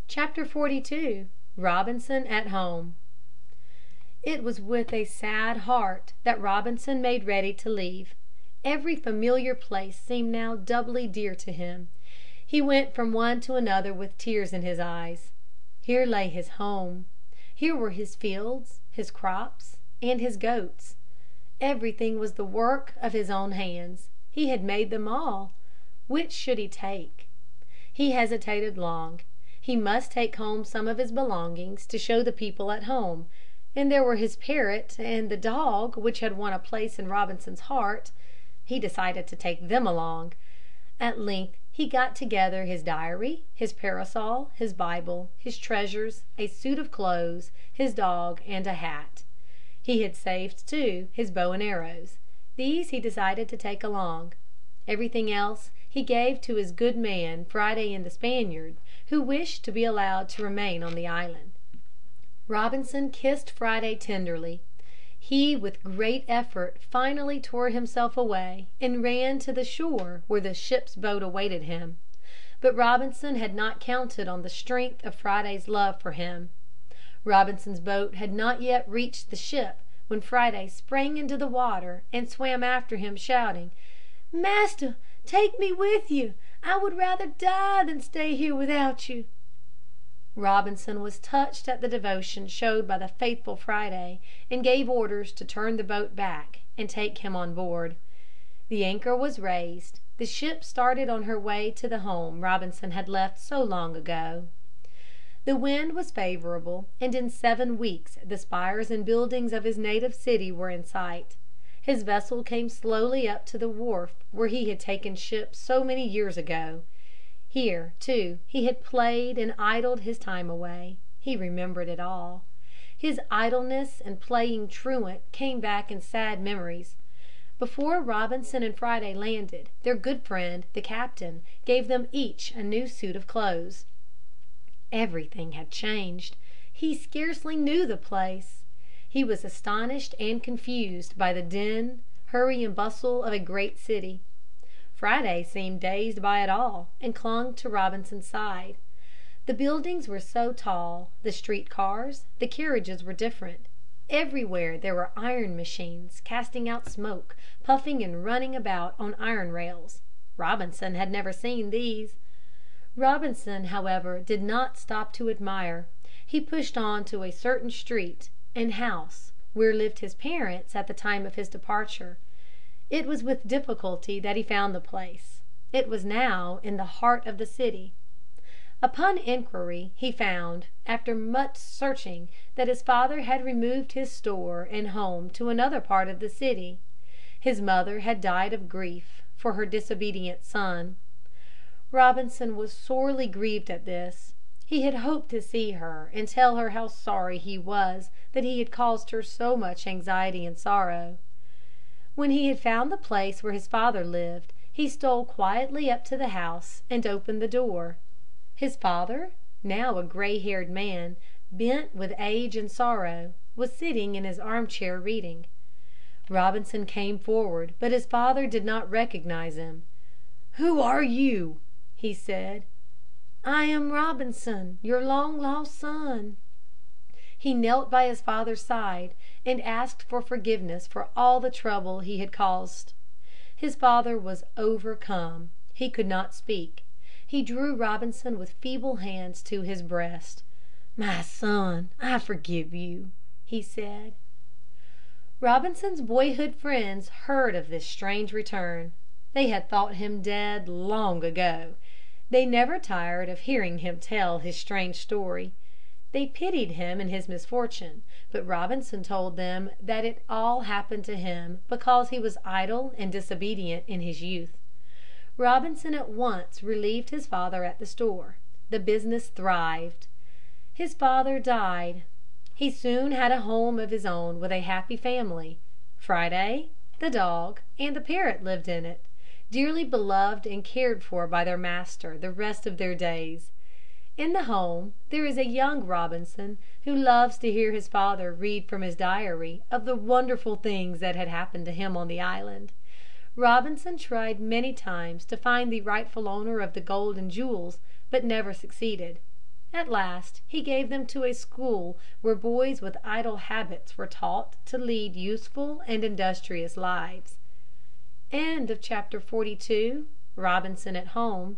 Chapter 42. Robinson at Home. It was with a sad heart that Robinson made ready to leave. Every familiar place seemed now doubly dear to him. He went from one to another with tears in his eyes. Here lay his home. Here were his fields, his crops, and his goats. Everything was the work of his own hands. He had made them all. Which should he take? He hesitated long. He must take home some of his belongings to show the people at home, and there were his parrot and the dog which had won a place in Robinson's heart. He decided to take them along. At length he got together his diary, his parasol, his Bible, his treasures, a suit of clothes, his dog, and a hat. He had saved, too, his bow and arrows. These he decided to take along. Everything else he gave to his good man Friday and the Spaniard, who wished to be allowed to remain on the island. Robinson kissed Friday tenderly. He with great effort finally tore himself away and ran to the shore where the ship's boat awaited him. But Robinson had not counted on the strength of Friday's love for him. Robinson's boat had not yet reached the ship when Friday sprang into the water and swam after him, shouting, "Master, take me with you. I would rather die than stay here without you." Robinson was touched at the devotion showed by the faithful Friday, and gave orders to turn the boat back and take him on board. The anchor was raised. The ship started on her way to the home Robinson had left so long ago. The wind was favorable, and in 7 weeks the spires and buildings of his native city were in sight. His vessel came slowly up to the wharf where he had taken ship so many years ago. Here, too, he had played and idled his time away. He remembered it all. His idleness and playing truant came back in sad memories. Before Robinson and Friday landed, their good friend, the captain, gave them each a new suit of clothes. Everything had changed. He scarcely knew the place. He was astonished and confused by the din, hurry, and bustle of a great city. Friday seemed dazed by it all, and clung to Robinson's side. The buildings were so tall, the street cars, the carriages were different. Everywhere there were iron machines, casting out smoke, puffing and running about on iron rails. Robinson had never seen these. Robinson, however, did not stop to admire. He pushed on to a certain street and house where lived his parents at the time of his departure. It was with difficulty that he found the place. It was now in the heart of the city. Upon inquiry he found, after much searching, that his father had removed his store and home to another part of the city. His mother had died of grief for her disobedient son. Robinson was sorely grieved at this. He had hoped to see her and tell her how sorry he was that he had caused her so much anxiety and sorrow. When he had found the place where his father lived, he stole quietly up to the house and opened the door. His father, now a gray-haired man, bent with age and sorrow, was sitting in his armchair reading. Robinson came forward, but his father did not recognize him. "Who are you?" he said. "I am Robinson, your long-lost son." He knelt by his father's side and asked for forgiveness for all the trouble he had caused. His father was overcome. He could not speak. He drew Robinson with feeble hands to his breast. "My son, I forgive you," he said. Robinson's boyhood friends heard of this strange return. They had thought him dead long ago. They never tired of hearing him tell his strange story. They pitied him in his misfortune, but Robinson told them that it all happened to him because he was idle and disobedient in his youth. Robinson at once relieved his father at the store. The business thrived. His father died. He soon had a home of his own with a happy family. Friday, the dog, and the parrot lived in it, dearly beloved and cared for by their master the rest of their days. In the home there is a young Robinson who loves to hear his father read from his diary of the wonderful things that had happened to him on the island. Robinson tried many times to find the rightful owner of the gold and jewels, but never succeeded. At last he gave them to a school where boys with idle habits were taught to lead useful and industrious lives. Chapter 42. Robinson at Home.